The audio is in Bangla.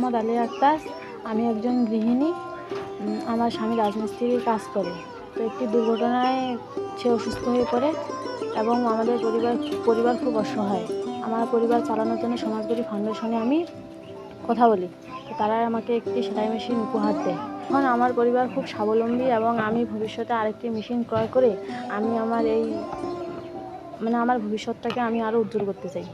মোহাম্মদ আলিয়া আক্তার। আমি একজন গৃহিণী। আমার স্বামী রাজমিস্ত্রির কাজ করে। তো একটি দুর্ঘটনায় সে অসুস্থ হয়ে পড়ে এবং আমাদের পরিবার খুব অসহায়। আমার পরিবার চালানোর জন্য সমাজগড়ি ফাউন্ডেশনে আমি কথা বলি। তো তারা আমাকে একটি সেলাই মেশিন উপহার দেয়। এখন আমার পরিবার খুব স্বাবলম্বী এবং আমি ভবিষ্যতে আরেকটি মেশিন ক্রয় করে আমি আমার ভবিষ্যৎটাকে আমি আরও উজ্জ্বল করতে চাই।